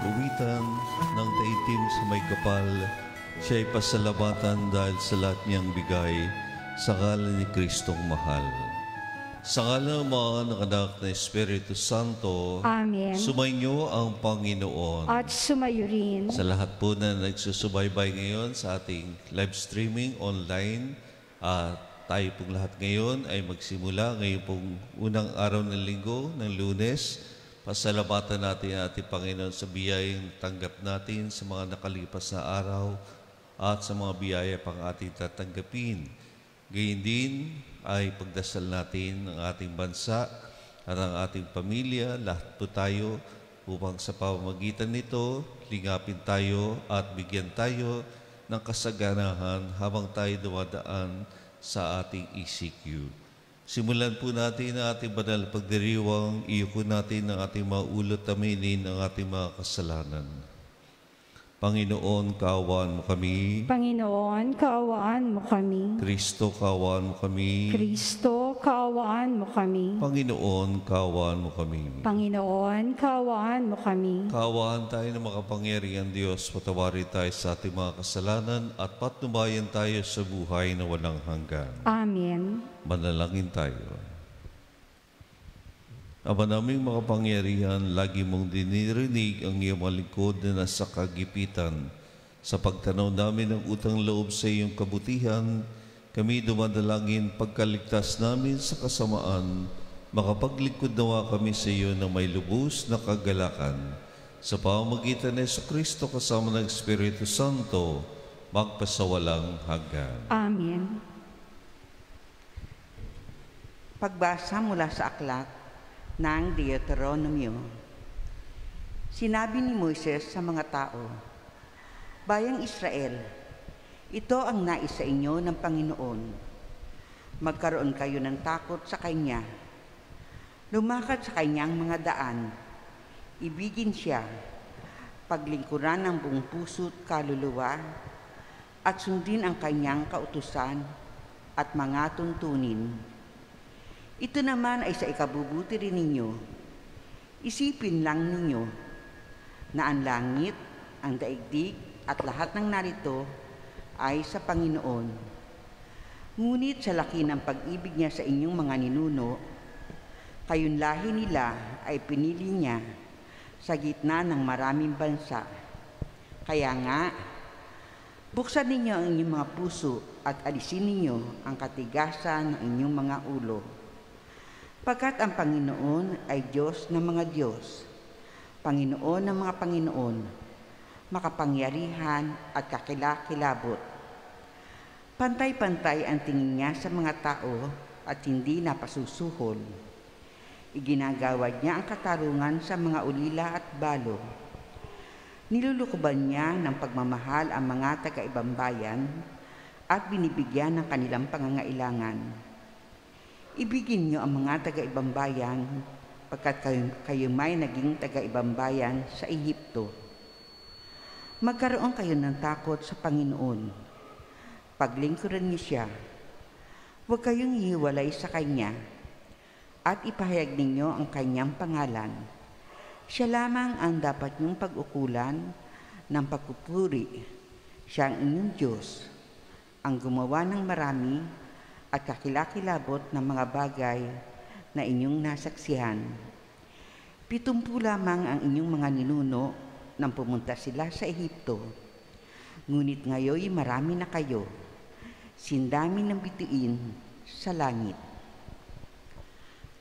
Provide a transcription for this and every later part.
kawitan ng taitim sa may kapal. Siya'y pasalamatan dahil sa lahat niyang bigay sa ngalan ni Kristong mahal. Sa ngalan ng mga anak na Espiritu Santo, Amen. sumainyo ang Panginoon. At sumayo rin. Sa lahat po na nagsusubaybay ngayon sa ating live streaming online, tayo pong lahat ngayon ay magsimula ngayon pong unang araw ng linggo, ng Lunes. Pasalamatan natin ang ating Panginoon sa biyayang tanggap natin sa mga nakalipas na araw at sa mga biyaya pang ating tatanggapin. Gayun din ay pagdasal natin ang ating bansa at ang ating pamilya, lahat po tayo upang sa pamamagitan nito, lingapin tayo at bigyan tayo ng kasaganahan habang tayo dumadaan sa ating ECQ. Simulan po natin ang ating banal pagdiriwang, iyuko natin ang ating mga ulot aminin ang ating mga kasalanan. Panginoon, kaawaan mo kami. Panginoon, kaawaan mo kami. Kristo, kaawaan mo kami. Kristo, kaawaan mo kami. Panginoon, kaawaan mo kami. Panginoon, kaawaan mo kami. Kaawaan tayo ng makapangyarihan Diyos, patawarin tayo sa ating mga kasalanan at patnubayan tayo sa buhay na walang hanggan. Amen. Manalangin tayo. Ama naming makapangyarihan, lagi mong dinirinig ang iyong mga lingkod na nasa kagipitan. Sa pagtanaw namin ng utang loob sa iyong kabutihan, kami dumadalangin pagkaligtas namin sa kasamaan, makapaglingkod nawa kami sa iyo ng may lubos na kagalakan. Sa pamamagitan ni Jesucristo kasama ng Espiritu Santo, magpasawalang hanggan. Amen. Pagbasa mula sa aklat ng Deuteronomio. Sinabi ni Moises sa mga tao, Bayang Israel, ito ang nais sa inyo ng Panginoon. Magkaroon kayo ng takot sa Kanya. Lumakad sa Kanyang mga daan. Ibigin Siya. Paglingkuran ng buong puso't kaluluwa at sundin ang Kanyang kautusan at mga tuntunin. Ito naman ay sa ikabubuti rin ninyo. Isipin lang ninyo na ang langit, ang daigdig at lahat ng narito ay sa Panginoon. Ngunit sa laki ng pag-ibig niya sa inyong mga ninuno, kayong lahi nila ay pinili niya sa gitna ng maraming bansa. Kaya nga, buksan ninyo ang inyong mga puso at alisin ninyo ang katigasan ng inyong mga ulo. Pagkat ang Panginoon ay Diyos ng mga Diyos, Panginoon ng mga Panginoon, makapangyarihan at kakilakilabot. Pantay-pantay ang tingin niya sa mga tao at hindi napasusuhol. Iginagawad niya ang katarungan sa mga ulila at balo. Nilulukuban niya ng pagmamahal ang mga taga-ibang bayan at binibigyan ng kanilang pangangailangan. Ibigin niyo ang mga taga-ibang bayan pagkat kayo may naging taga-ibang bayan sa Ehipto. Magkaroon kayo ng takot sa Panginoon. Paglingkuran niyo Siya. Huwag kayong hiwalay sa Kanya at ipahayag ninyo ang Kanyang pangalan. Siya lamang ang dapat niyong pag-ukulan ng pagpupuri. Siya ang inyong Diyos, ang gumawa ng marami at kakilakilabot ng mga bagay na inyong nasaksihan. 70 lamang ang inyong mga ninuno nang pumunta sila sa Ehipto. Ngunit ngayon marami na kayo, sindami ng bituin sa langit.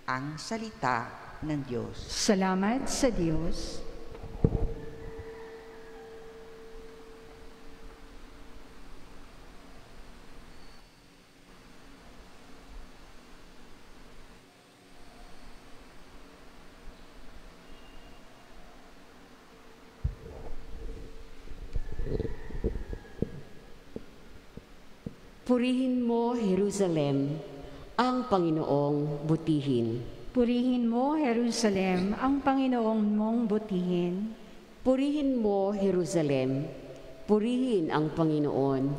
Ang salita ng Diyos. Salamat sa Diyos. Purihin mo, Jerusalem, ang Panginoong butihin. Purihin mo, Jerusalem, ang Panginoong mong butihin. Purihin mo, Jerusalem, purihin ang Panginoon.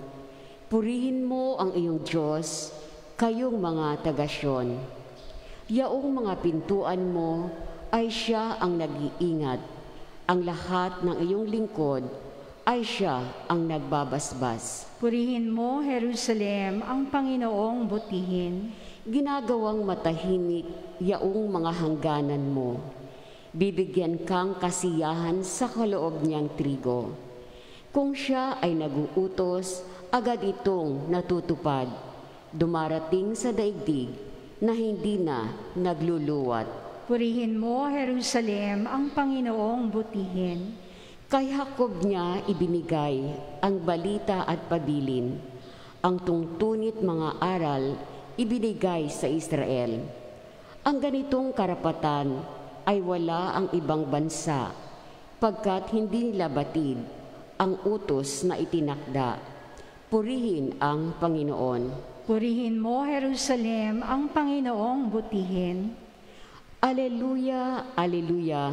Purihin mo ang iyong Diyos, kayong mga taga-Syon. Yaong mga pintuan mo ay Siya ang nag-iingat Ang lahat ng iyong lingkod ay siya ang nagbabasbas. Purihin mo, Jerusalem, ang Panginoong butihin. Ginagawang matahimik yaong mga hangganan mo. Bibigyan kang kasiyahan sa kaloob niyang trigo. Kung siya ay naguutos, agad itong natutupad. Dumarating sa daigdig na hindi na nagluluwat. Purihin mo, Jerusalem, ang Panginoong butihin. Kay Jacob niya ibinigay ang balita at pabilin. Ang tungtunit mga aral ibinigay sa Israel. Ang ganitong karapatan ay wala ang ibang bansa, pagkat hindi nila batid ang utos na itinakda. Purihin ang Panginoon. Purihin mo, Jerusalem, ang Panginoong butihin. Aleluya, aleluya.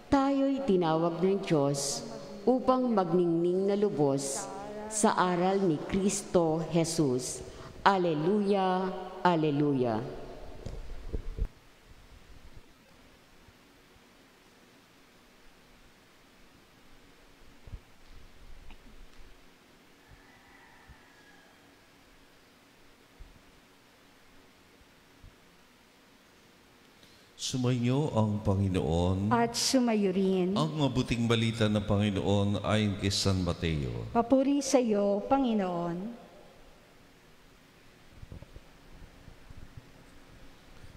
Tayo'y tinawag ng Diyos upang magningning na lubos sa aral ni Kristo Jesus. Aleluya, aleluya. Sumainyo ang Panginoon. At sumayo rin. Ang mabuting balita ng Panginoon ayon kay San Mateo. Papuri sa iyo, Panginoon.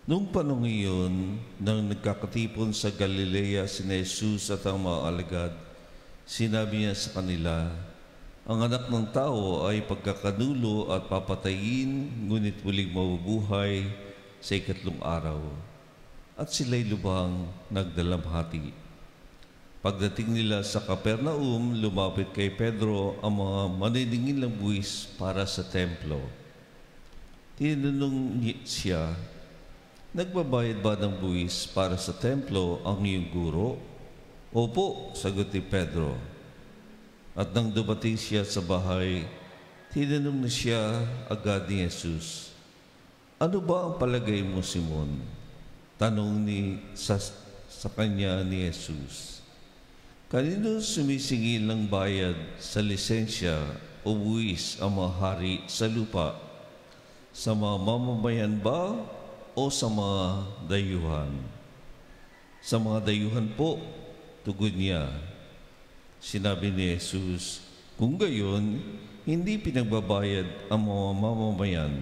Noong panahon iyon, nang nagkakatipon sa Galilea sina Jesus at ang mga alagad, sinabi niya sa kanila, ang anak ng tao ay pagkakanulo at papatayin, ngunit muling mabubuhay sa ikatlong araw. At sila'y lubhang nagdalamhati. Pagdating nila sa Capernaum, lumapit kay Pedro ang mga maniningil ng buwis para sa templo. Tinanong siya, nagbabayad ba ng buwis para sa templo ang iyong guro? Opo, sagot ni Pedro. At nang dumating siya sa bahay, tinanong na siya agad ni Jesus, ano ba ang palagay mo, Simon? Tanong sa kanya ni Jesus, kanino sumisingil ng bayad sa lisensya o buwis ang mga hari sa lupa? Sa mga mamamayan ba o sa mga dayuhan? Sa mga dayuhan po, tugon niya. Sinabi ni Jesus, kung gayon, hindi pinagbabayad ang mga mamamayan.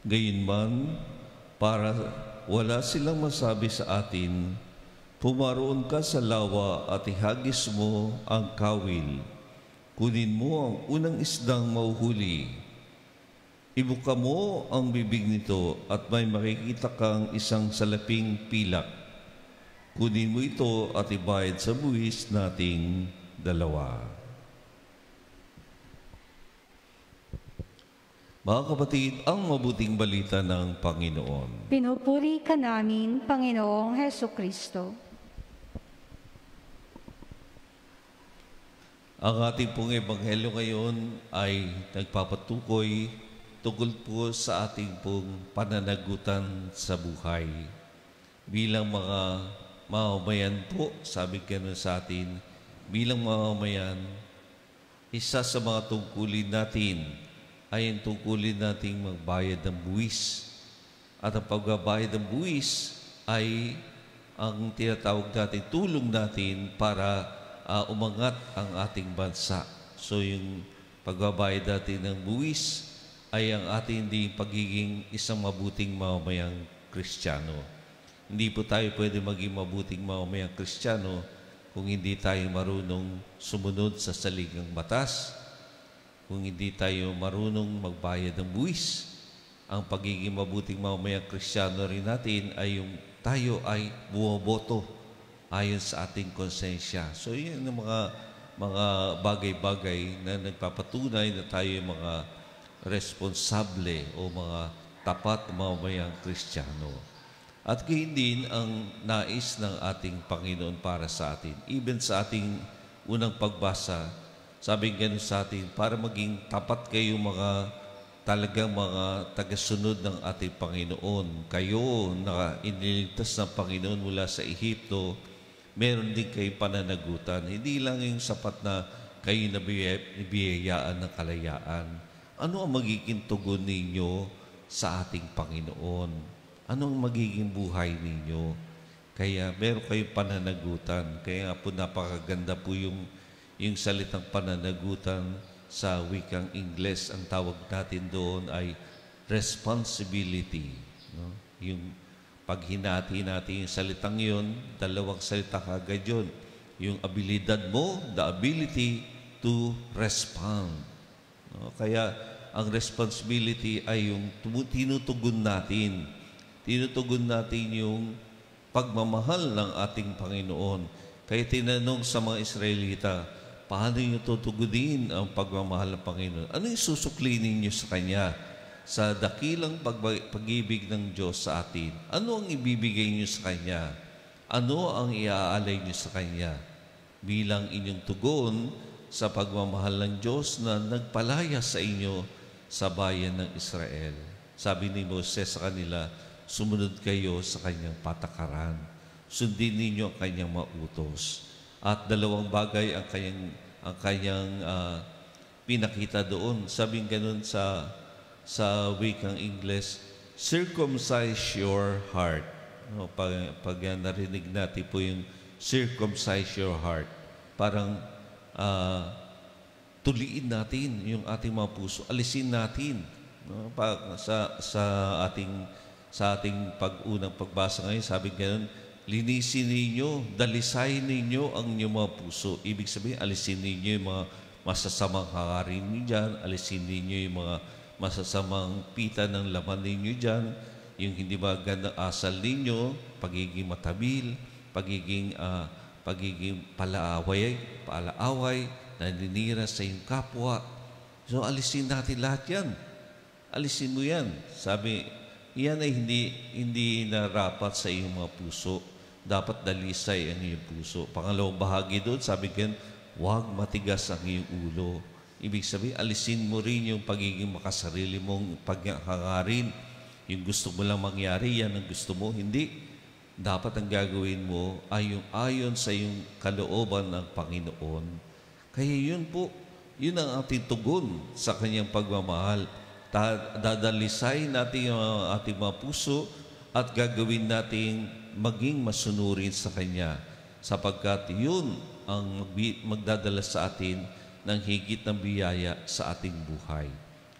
Gayunman, para wala silang masabi sa atin, pumaroon ka sa lawa at ihagis mo ang kawil. Kunin mo ang unang isdang mauhuli. Ibuka mo ang bibig nito at may makikita kang isang salaping pilak. Kunin mo ito at ibayad sa buwis nating dalawa. Mga kapatid, ang mabuting balita ng Panginoon. Pinupuri ka namin, Panginoong Hesukristo. Ang ating pong ebanghelyo ngayon ay nagpapatukoy tungkol po sa ating pong pananagutan sa buhay. Bilang mga mamamayan po, sabi gano'n sa atin, bilang mamamayan, isa sa mga tungkulin natin ay ang tungkulin nating magbayad ng buwis. At ang pagbabayad ng buwis ay ang tinatawag natin, tulong natin para umangat ang ating bansa. So yung pagbabayad natin ng buwis ay ang ating hindi pagiging isang mabuting mamamayang Kristiyano. Hindi po tayo pwede maging mabuting mamamayang Kristiyano kung hindi tayo marunong sumunod sa saligang batas, kung hindi tayo marunong magbayad ng buwis. Ang pagiging mabuting mamamayang Kristiyano rin natin ay yung tayo ay bumoboto ayon sa ating konsensya. So yun ang mga bagay-bagay na nagpapatunay na tayo yung mga responsable o mga tapat na mamamayang Kristiyano. At gayon din ang nais ng ating Panginoon para sa atin. Even sa ating unang pagbasa, sabi nga sa atin, para maging tapat kayo talagang mga tagasunod ng ating Panginoon. Kayo na iniligtas ng Panginoon mula sa Ehipto, meron din kayo pananagutan. Hindi lang yung sapat na kayo nabiyayaan ng kalayaan. Ano ang magiging tugon ninyo sa ating Panginoon? Ano ang magiging buhay ninyo? Kaya meron kayong pananagutan. Kaya po napakaganda po yung salitang pananagutan sa wikang Ingles. Ang tawag natin doon ay responsibility. No? Yung pag hinati natin yung salitang yun, dalawang salita kagad yun. Yung abilidad mo, the ability to respond. No? Kaya ang responsibility ay yung tinutugon natin. Tinutugon natin yung pagmamahal ng ating Panginoon. Kaya tinanong sa mga Israelita, paano nyo tutugunin ang pagmamahal ng Panginoon? Ano yung susukli ninyo sa Kanya? Sa dakilang pag-ibig ng Diyos sa atin, ano ang ibibigay niyo sa Kanya? Ano ang iaalay niyo sa Kanya? Bilang inyong tugon sa pagmamahal ng Diyos na nagpalaya sa inyo sa bayan ng Israel. Sabi ni Moses sa kanila, sumunod kayo sa Kanyang patakaran. Sundin ninyo ang Kanyang mautos. At dalawang bagay ang kanyang pinakita doon. Sabing ganun sa wikang English, circumcise your heart. No, pag narinig natin po yung circumcise your heart, parang tuliin natin yung ating mga puso, alisin natin. No, sa ating unang pagbasa ngayon, sabi ganoon, linisin ninyo, dalisayin ninyo ang inyong mga puso. Ibig sabihin, alisin ninyo yung mga masasamang hangarin ninyo dyan, alisin ninyo yung mga masasamang pita ng laman ninyo dyan, yung hindi magandang asal ninyo, pagiging matabil, pagiging palaaway, naninira sa iyong kapwa. So, alisin natin lahat yan. Alisin mo yan. Sabi, yan ay hindi narapat sa iyong mga puso. Dapat dalisay ang iyong puso. Pangalawang bahagi doon, sabi ko, huwag matigas ang iyong ulo. Ibig sabihin, alisin mo rin yung pagiging makasarili mong paghangarin. Yung gusto mo lang mangyari, yan ang gusto mo. Hindi. Dapat ang gagawin mo ay yung ayon sa yung kalooban ng Panginoon. Kaya yun po, yun ang ating tugon sa Kanyang pagmamahal. Dadalisay natin yung ating mga puso at gagawin natin maging masunurin sa Kanya. Sapagkat yun ang magdadala sa atin ng higit ng biyaya sa ating buhay.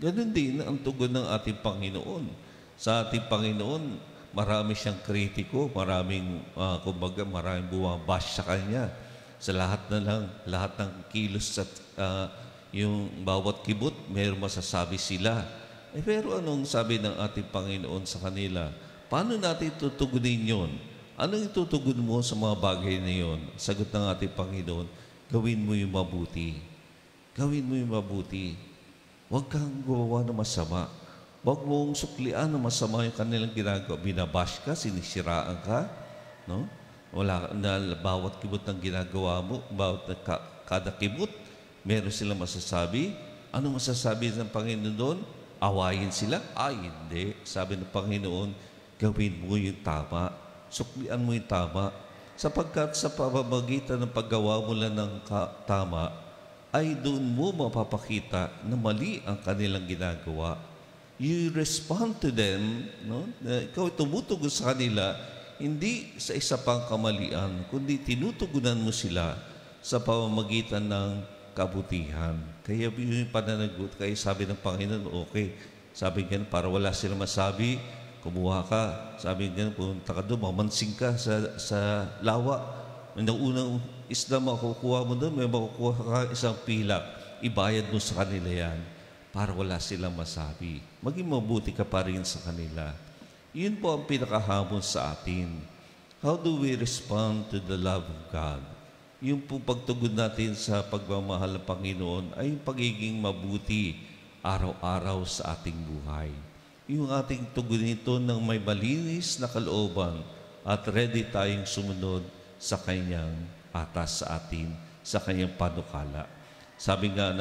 Ganun din ang tugon ng ating Panginoon. Sa ating Panginoon, marami siyang kritiko, maraming bumabash sa Kanya. Sa lahat ng kilos at yung bawat kibot, mayroong masasabi sila. Pero anong sabi ng ating Panginoon sa kanila? Paano natin tutugunin yun? Anong itutugon mo sa mga bagay na yun? Sagot ng ating Panginoon, gawin mo yung mabuti. Gawin mo yung mabuti. Huwag kang gumawa ng masama. Huwag mong suklian ng masama yung kanilang ginagawa. Binabash ka, sinisiraan ka. No? Bawat kibot ng ginagawa mo, kada kibot, meron silang masasabi. Ano masasabi ng Panginoon doon? Awayin sila? Ay, hindi. Sabi ng Panginoon, gawin mo yung tama. Suklian mo yung tama. Sapagkat sa pamamagitan ng paggawa mo lang ng tama, ay doon mo mapapakita na mali ang kanilang ginagawa. You respond to them, no? Ikaw tumutugon sa kanila, hindi sa isa pang kamalian, kundi tinutugunan mo sila sa pamamagitan ng kabutihan. Kaya yung pananagot, kaya sabi ng Panginoon, okay. Sabi nga, para wala sila masabi, kumuha ka. Sabi nga, punta ka doon, mamansing ka sa lawa. Ang unang isda makukuha mo doon, may makukuha ka isang pilak. Ibayad mo sa kanila yan para wala silang masabi. Maging mabuti ka pa rin sa kanila. Yun po ang pinakahamon sa atin. How do we respond to the love of God? Yung po pagtugon natin sa pagmamahal ng Panginoon ay yung pagiging mabuti araw-araw sa ating buhay. Yung ating tugon ito ng may malinis na kalooban at ready tayong sumunod sa Kanyang atas sa atin, sa Kanyang panukala. Sabi nga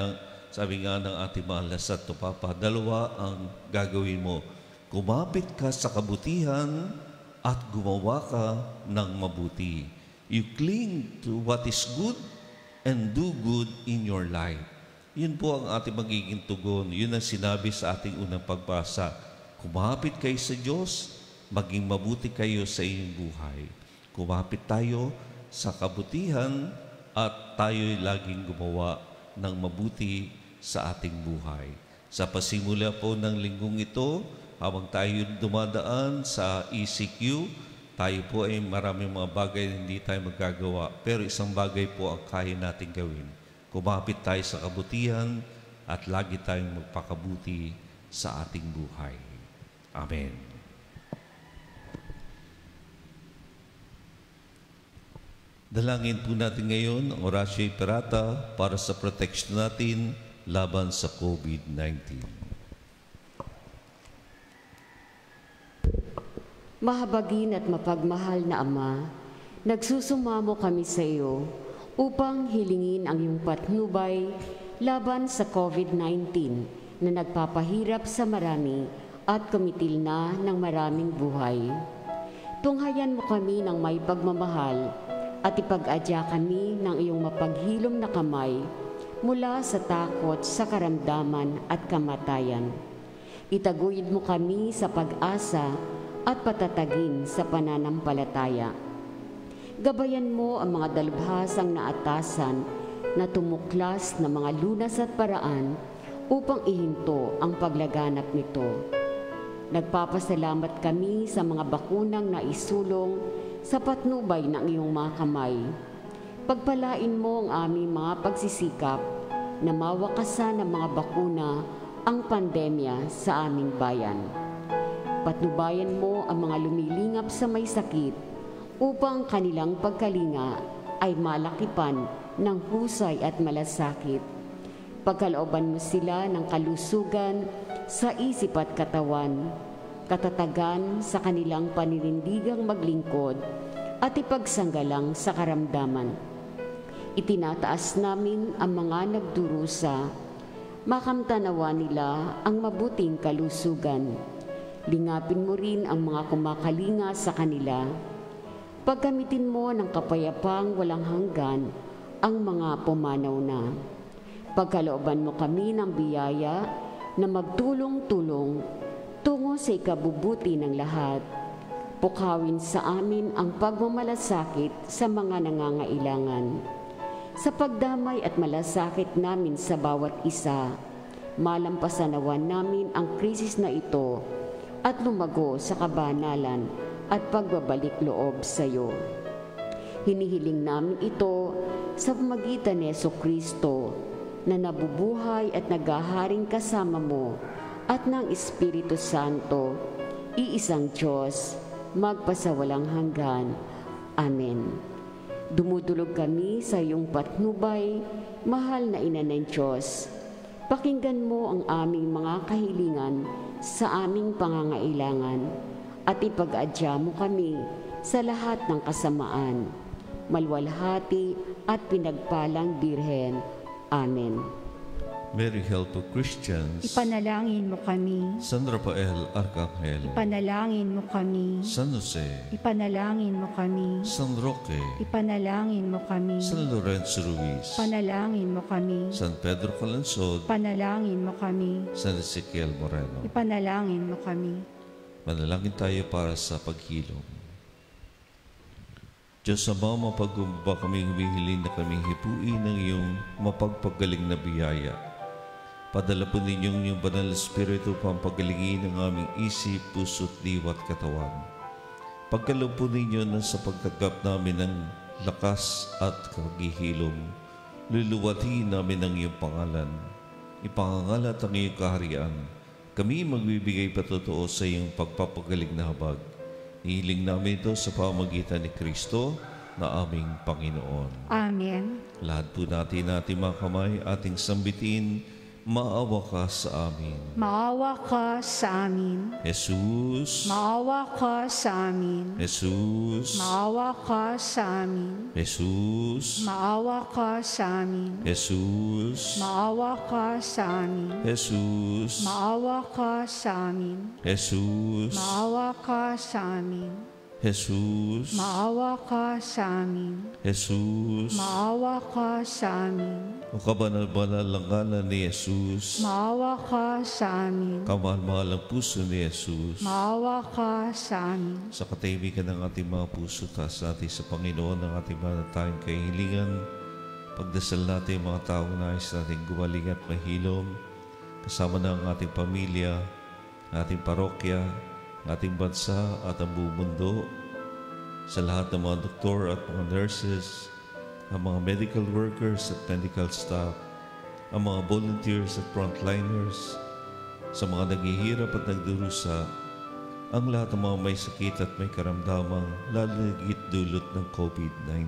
ng ating mahal na Santo Papa, dalawa ang gagawin mo. Kumapit ka sa kabutihan at gumawa ka ng mabuti. You cling to what is good and do good in your life. Yun po ang ating magiging tugon. Yun ang sinabi sa ating unang pagbasa. Kumapit kayo sa Diyos, maging mabuti kayo sa inyong buhay. Kumapit tayo sa kabutihan at tayo'y laging gumawa ng mabuti sa ating buhay. Sa pasimula po ng linggong ito, habang tayo dumadaan sa ECQ, tayo po ay maraming mga bagay na hindi tayo magagawa. Pero isang bagay po ang kaya natin gawin. Kumapit tayo sa kabutihan at lagi tayong magpakabuti sa ating buhay. Amen. Dalangin po natin ngayon ang Oratio Imperata para sa protection natin laban sa COVID-19. Mahabagin at mapagmahal na Ama, nagsusumamo kami sa iyo upang hilingin ang iyong patnubay laban sa COVID-19 na nagpapahirap sa marami at kumitil na ng maraming buhay. Tunghayan mo kami ng may pagmamahal at ipag-adya kami ng iyong mapaghilom na kamay mula sa takot sa karamdaman at kamatayan. Itaguyod mo kami sa pag-asa at patatagin sa pananampalataya. Gabayan mo ang mga dalubhasang naatasan na tumuklas na mga lunas at paraan upang ihinto ang paglaganap nito. Nagpapasalamat kami sa mga bakunang naisulong sa patnubay ng iyong mga kamay. Pagpalain mo ang aming mga pagsisikap na mawakasan ng mga bakuna ang pandemya sa aming bayan. Patnubayan mo ang mga lumilingap sa may sakit upang kanilang pagkalinga ay malakipan ng husay at malasakit. Pagkalooban mo sila ng kalusugan sa isip at katawan, katatagan sa kanilang paninindigang maglingkod at ipagsanggalang sa karamdaman. Itinataas namin ang mga nagdurusa, makamtanawa nila ang mabuting kalusugan. Lingapin mo rin ang mga kumakalinga sa kanila. Paggamitin mo ng kapayapaang walang hanggan ang mga pumanaw na. Pagkalooban mo kami ng biyaya na magtulong-tulong tungo sa ikabubuti ng lahat. Pukawin sa amin ang pagmamalasakit sa mga nangangailangan. Sa pagdamay at malasakit namin sa bawat isa, malampasanawan namin ang krisis na ito at lumago sa kabanalan at pagbabalik loob sa iyo. Hinihiling namin ito sa pamagitan ni Jesucristo na nabubuhay at naghaharing kasama mo at ng Espiritu Santo, iisang Diyos, magpasawalang hanggan. Amen. Dumudulog kami sa iyong patnubay, mahal na Ina ng Diyos. Pakinggan mo ang aming mga kahilingan sa aming pangangailangan at ipag-adya mo kami sa lahat ng kasamaan. Malwalhati at pinagpalang Birhen. Amen. Mary, help of Christians. Ipanalangin mo kami. San Rafael, Arcangel. Ipanalangin mo kami. San Jose. Ipanalangin mo kami. San Roque. Ipanalangin mo kami. San Lorenzo Ruiz. Panalangin mo kami. San Pedro Calansod. Panalangin mo kami. San Ezequiel Moreno. Ipanalangin mo kami. Manalangin tayo para sa paghilom. Diyos Ama, mapagumba kami humihiling na kaming hipuin ng iyong mapagpagaling na biyaya. Padala po ninyong iyong banal na Espiritu upang pagalingin ang aming isip, puso, diwa at katawan. Pagkaloob po ninyo na sa pagtanggap namin ng lakas at kagihilom, luluwatiin namin ang iyong pangalan. Ipangangalat ang iyong kaharian. Kami magbibigay patotoo sa iyong pagpapagaling na habag. Nihiling namin ito sa pamagitan ni Kristo na aming Panginoon. Amen. Lahat po natin mga kamay ating sambitin, maawa ka sa amin. Maawa ka sa amin. Jesus. Maawa ka sa amin. Jesus. Maawa ka sa amin. Jesus. Maawa ka sa amin. Jesus. Maawa ka sa amin. Jesus. Maawa ka sa amin. Jesus. Maawa ka sa amin. Jesus, maawa ka sa amin. Jesus, Maawa ka sa amin. o kabanal-banal ang ngalan ni Jesus, Maawa ka sa amin. kamahal-mahal ang puso ni Jesus, Maawa ka sa amin. sa katahimikan ng ating mga puso, taas natin sa Panginoon ang ating mga tayong kahilingan. Pagdasal natin mga taong nais natin gumaling at mahilom, kasama na ang ating pamilya, ating parokya, ating bansa at ang buong mundo, sa lahat ng mga doktor at mga nurses, ang mga medical workers at medical staff, ang mga volunteers at frontliners, sa mga naghihirap at nagdurusa, ang lahat ng mga may sakit at may karamdamang lalagit dulot ng COVID-19.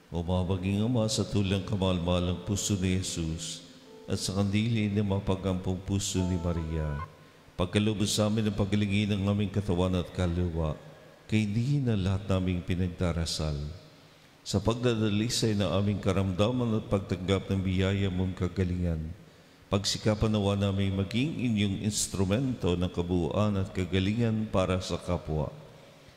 O mabaging Ama, sa tulang kamalmalang puso ni Jesus at sa kandili ng mapagampong puso ni Maria, pagkalubos sa amin ng pagalingin ng aming katawan at kaluluwa, kay hindi na lahat naming pinagdarasal. Sa pagdadalisay na aming karamdaman at pagtanggap ng biyaya mong kagalingan, pagsikapan nawa namin maging inyong instrumento ng kabuuan at kagalingan para sa kapwa.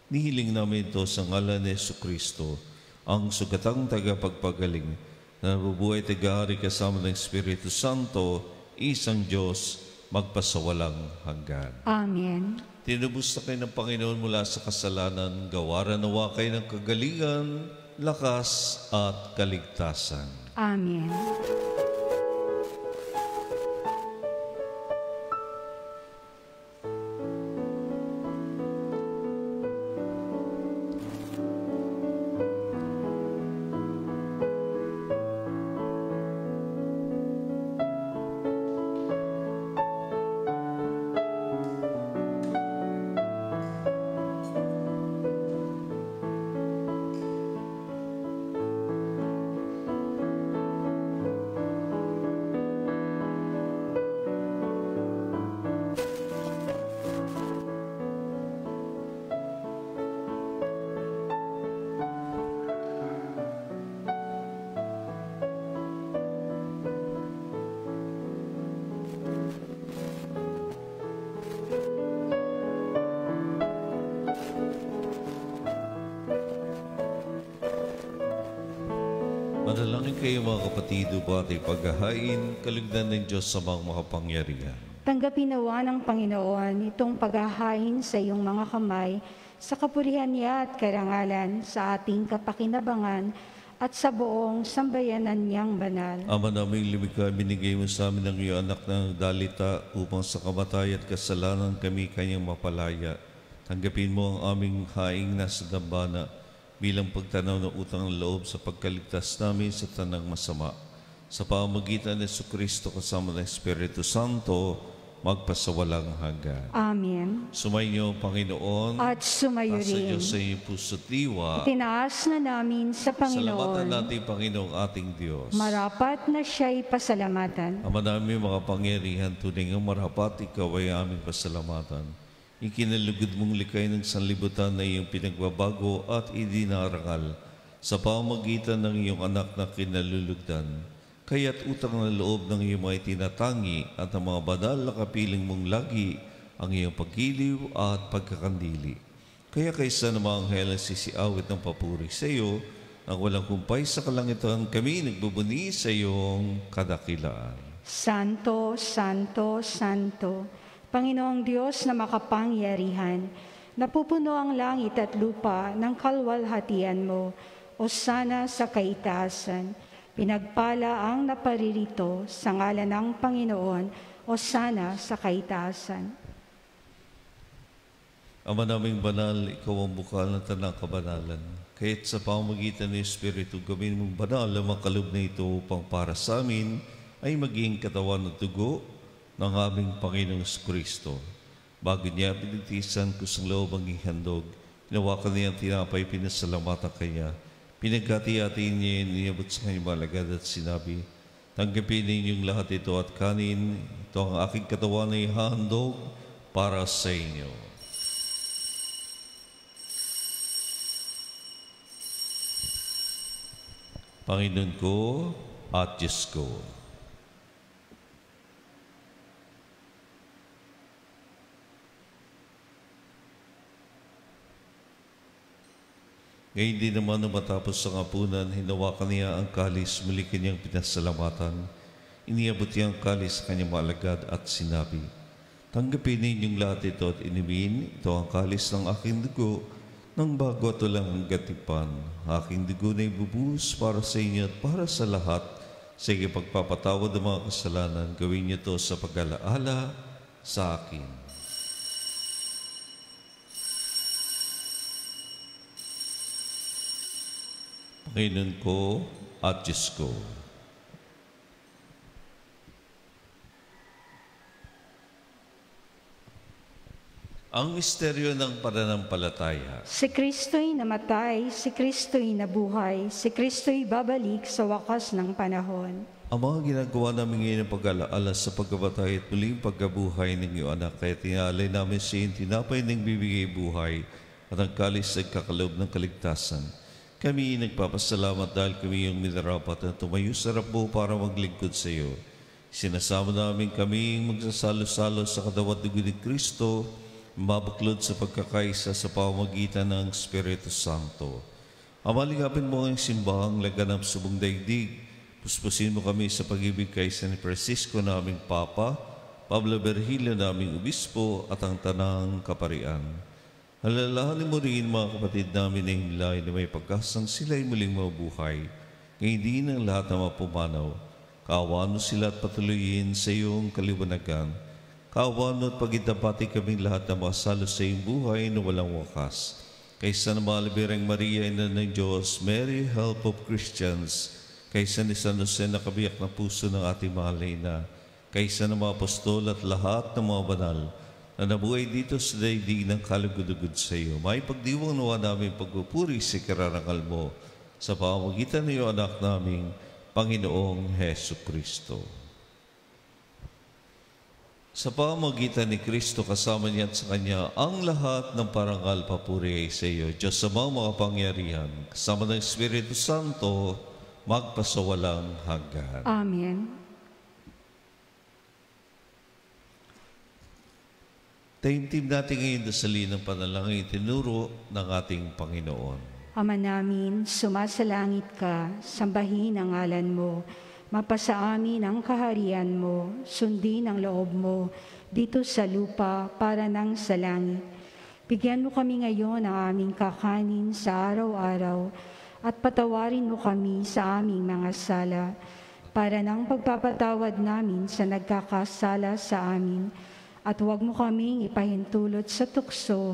Nihiling namin ito sa ngalan ni Jesucristo, ang sugatang tagapagpagaling, na nabubuhay tagahari kasama ng Espiritu Santo, isang Diyos, magpasawalang hanggan. Amen. Tinubos na kayo ng Panginoon mula sa kasalanan, gawaran nawa kayo ng kagalingan, lakas at kaligtasan. Amen. Manalangin kayo mga kapatid, upang ating paghahain, kaligdan ng Diyos sa mga makapangyarihan. Tanggapin nawa ng Panginoon itong paghahain sa iyong mga kamay, sa kapurihan niya at karangalan, sa ating kapakinabangan, at sa buong sambayanan niyang banal. Ama naming lumikha, binigay mo sa amin ang iyong anak na dalita upang sa kamatay at kasalanan kami kanyang mapalaya. Tanggapin mo ang aming haing nasa dambana bilang pagtanaw ng utang ng loob sa pagkaligtas namin sa tanang masama. Sa pamamagitan ni Jesucristo kasama ng Espiritu Santo, magpasawalang hanggan. Amen. Sumainyo, Panginoon, At sumayo sa rin. Diyos sa inyong puso't diwa. Itinaas na namin sa Salamatan Panginoon. natin, Panginoong ating Diyos. Marapat na siya'y pasalamatan. Ama namin mga pangyarihan, tunay ng marapat, ikaw ay aming pasalamatan. Ikinalugod mong likay ng sanlibutan na iyong pinagbabago at idinarangal sa pamamagitan ng iyong anak na kinalulugdan. Kaya't utang na loob ng iyong mga itinatangi at ang mga banal na kapiling mong lagi ang iyong paggiliw at pagkakandili. Kaya kaysa ng mga anghel ang sisiawit ng papuri sa iyo, ang walang kumpay sa kalangitan, kami nagbubuni sa iyong kadakilaan. Santo, Santo, Santo, Panginoong Diyos na makapangyarihan, napupuno ang langit at lupa ng kalwalhatian mo, o sana sa kaitaasan. Pinagpala ang naparirito sa ngalan ng Panginoon, o sana sa kaitaasan. Ama naming banal, ikaw ang bukal ng tanang kabanalan. Kaya't sa pamamagitan ng Espiritu, gawin mong banal ang makaloob na ito upang para sa amin ay maging katawan at dugo ng aming Panginoong Kristo. Bago niya pinitisan ko sa loob ang ihandog, hinawakan niya ang tinapay, pinasalamatan kanya. Pinagkati-hati niya, iniyabot sa kanyang malagad at sinabi, tanggapin ninyong lahat ito at kanin, ito ang aking katawan na ihahandog para sa inyo. Panginoon ko at Diyos ko. Ngayon din naman nung matapos ang hapunan, hinawakan niya ang kalis, muli kanyang pinasalamatan. Iniabot niya ang kalis sa kanyang mga alagad at sinabi, "Tanggapin ninyong lahat ito at inumin, ito ang kalis ng aking dugo, ng bago at walang gatipan. Aking dugo na ibubuhos para sa inyo at para sa lahat. Sa pagpapatawad ng mga kasalanan, gawin niyo ito sa pag-alaala sa akin." Panginoon ko at Diyos ko. Ang misteryo ng pananampalataya. Si Kristo'y namatay, si Kristo'y nabuhay, si Kristo'y babalik sa wakas ng panahon. Ang mga ginagawa namin ngayon ng pag-alaala sa pagkabatay at muling pagkabuhay ng iyong anak, kaya tinalay namin siya yung tinapay ng bibigay buhay at ang kalis ay kakaloob ng kaligtasan. Kami nagpapasalamat dahil kami yung minarapat na tumayo sa rabo para maglingkod sa iyo. Sinasama namin kami magsasalo-salo sa katawan at dugo ni Kristo, mabuklod sa pagkakaisa sa pamamagitan ng Espiritu Santo. Amalingapin mo ang simbahang laganap sa buong daigdig. Puspusin mo kami sa pag-ibig kay San Francisco naming Papa, Pablo Berhilo naming Obispo at ang Tanang Kaparian. Alalahanin mo rin mga kapatid namin na hinlay na may pagkasang sila'y muling mabuhay. Ngayon din ang lahat na mapumanaw. Kaawaan mo sila at patuloyin sa iyong kaliwanagan. Kaawaan mo at pagitapati kaming lahat na makasalo sa iyong buhay na walang wakas. Kaysa na malibirang Maria, Ina ng Diyos, Mary, Help of Christians. Kaysa ni San Jose na kabiyak na puso ng ating mahal na Ina. Kaysa ng mga apostol at lahat ng mga banal na nabuhay dito sa daigdig ng kalugod-ugod sa iyo. May pagdiwang nawa namin pagpupuri sa kararangal mo sa pamamagitan ng iyong anak naming Panginoong Heso Kristo. Sa pamamagitan ni Kristo kasama niya at sa Kanya, ang lahat ng parangal papuri ay sa iyo. Diyos sa mga makapangyarihan, kasama ng Espiritu Santo, magpasawalang hanggan. Amen. Taimtim natin ngayon dasalin ng panalangin tinuro ng ating Panginoon. Ama namin, sumasalangit ka, sambahin ang ngalan mo, mapasa amin ang kaharian mo, sundin ang loob mo, dito sa lupa para nang sa langit. Bigyan mo kami ngayon ng aming kakanin sa araw-araw, at patawarin mo kami sa aming mga sala, para nang pagpapatawad namin sa nagkakasala sa amin, at huwag mo kaming ipahintulot sa tukso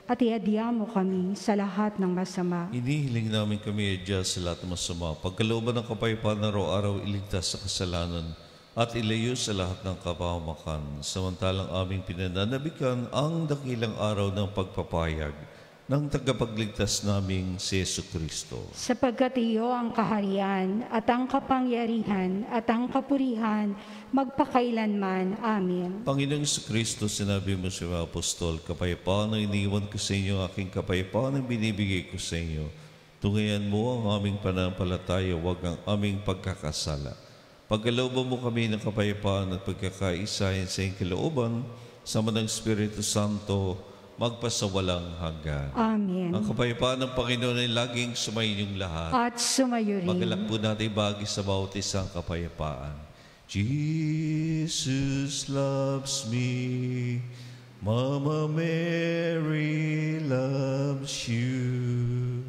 at iadya mo kami sa lahat ng masama. Inihiling namin kami, Diyos, sa lahat ng masama. Pagkalooban ng kapayapaan araw-araw, iligtas sa kasalanan at ilayo sa lahat ng kapahamakan. Samantalang aming pinananabikan ang dakilang araw ng pagpapahayag ng tagapagligtas naming si Jesucristo. Sapagkat iyo ang kaharian at ang kapangyarihan at ang kapurihan magpakailanman. Amen. Panginoong Jesucristo, sinabi mo sa mga apostol, kapayapaan ang iniwan ko sa inyo, aking kapayapaan ang binibigay ko sa inyo. Tungayan mo ang aming pananampalataya, huwag ang aming pagkakasala. Pagkalooban mo kami ng kapayapaan at pagkakaisahin sa iyong kalooban, sama ng Espiritu Santo, magpasawalang hanggan. Amen. Ang kapayapaan ng Panginoon ay laging sumayinyong lahat. At sumayo rin. Magalak po natin bagi sa bawat isang kapayapaan. Jesus loves me, Mama Mary loves you.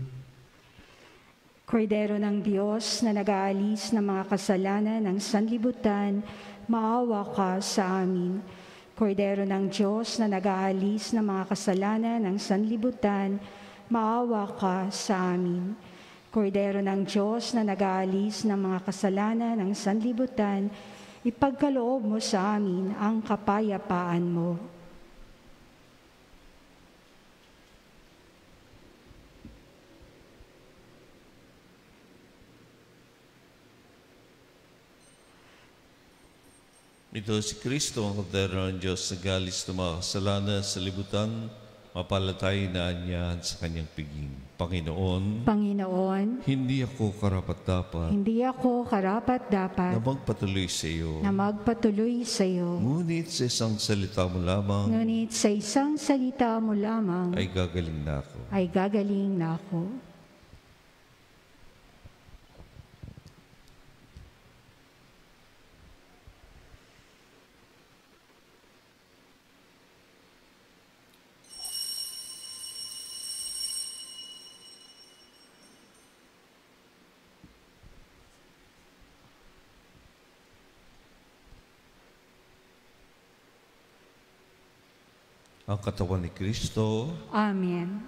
Kordero ng Diyos na nag-aalis ng mga kasalanan ng sanlibutan, maawa ka sa amin. Kordero ng Diyos na nag-aalis ng mga kasalanan ng sanlibutan, maawa ka sa amin. Kordero ng Diyos na nag-aalis ng mga kasalanan ng sanlibutan, ipagkaloob mo sa amin ang kapayapaan mo. Ito si Kristo, ang Kordero ng Diyos, na galis ng mga kasalanan sa libutan. Mapalatayin na niya sa kanyang piging. Panginoon, Panginoon, hindi ako karapat-dapat hindi ako karapat-dapat na magpatuloy sa iyo. na magpatuloy sa iyo. Ngunit sa isang salita mo lamang Ngunit sa isang salita mo lamang ay gagaling na ako. ay gagaling na ako. Ang katawan ni Kristo, Amen.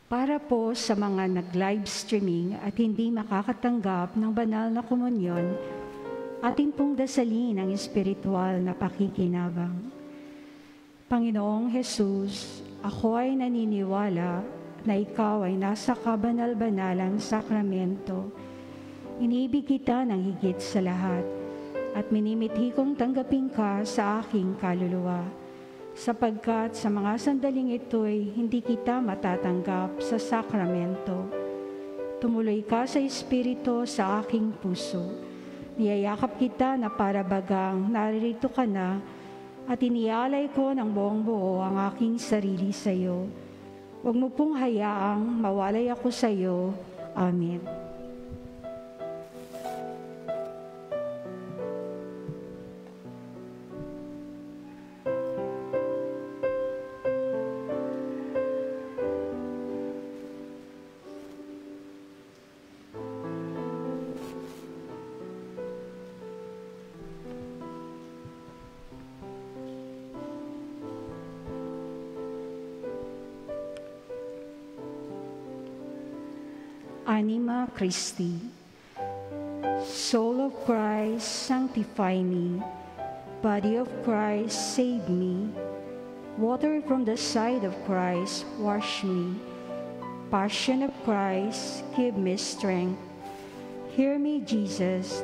Para po sa mga nag-live streaming at hindi makakatanggap ng banal na komunyon, atin pong dasalin ang espiritual na pakikinabang. Panginoong Jesus, ako ay naniniwala na ikaw ay nasa kabanal-banalang sakramento. Inibig kita ng higit sa lahat at minimithi kong tanggapin ka sa aking kaluluwa, sapagkat sa mga sandaling ito'y hindi kita matatanggap sa sakramento. Tumuloy ka sa Espiritu sa aking puso. Niyayakap kita na para bagang naririto ka na at inialay ko ng buong buo ang aking sarili sa iyo. Huwag mo pong hayaang mawalay ako sa iyo. Amen. Anima Christi. Soul of Christ, sanctify me. Body of Christ, save me. Water from the side of Christ, wash me. Passion of Christ, give me strength. Hear me, Jesus.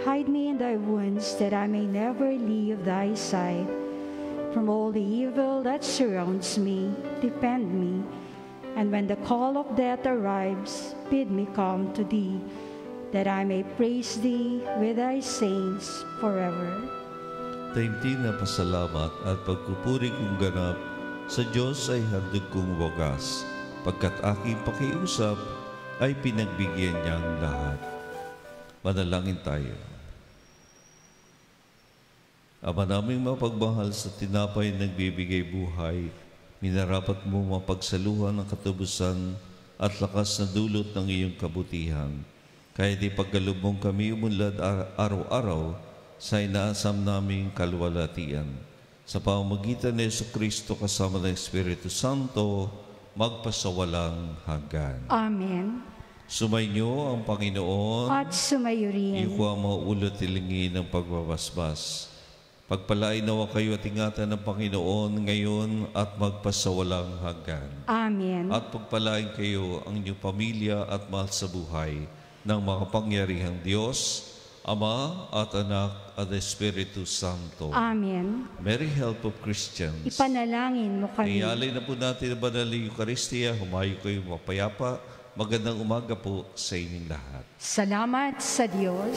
Hide me in thy wounds, that I may never leave thy side. From all the evil that surrounds me, defend me. And when the call of death arrives, bid me come to thee, that I may praise thee with thy saints forever. taimtim na pasalamat at pagpupuri kong ganap sa Diyos ay handog kong wagas, pagkat aking pakiusap ay pinagbigyan niyang lahat. Manalangin tayo. Ama naming mapagmahal, sa tinapay nagbibigay buhay, minarapat mo mapagsaluhan ang katubusan at lakas na dulot ng iyong kabutihan. Kaya di pagkalubong kami umunlad araw-araw sa inaasam naming kalwalatian. Sa pamamagitan ni Jesucristo kasama ng Espiritu Santo, magpasawalang hanggan. Amen. Sumainyo ang Panginoon. At sumayo rin. Iko ang mga ulot tilingin ng pagbabasbas. Pagpalain nawa kayo at ingatan ng Panginoon ngayon at magpasawalang hanggan. Amen. At pagpalain kayo ang inyong pamilya at mahal sa buhay ng makapangyarihang Diyos, Ama at Anak at Espiritu Santo. Amen. Merry Help of Christians. Ipanalangin mo kami. Iyalay na po natin ang banal na Eucharistia. Humayo kayo mapayapa. Magandang umaga po sa inyong lahat. Salamat sa Diyos.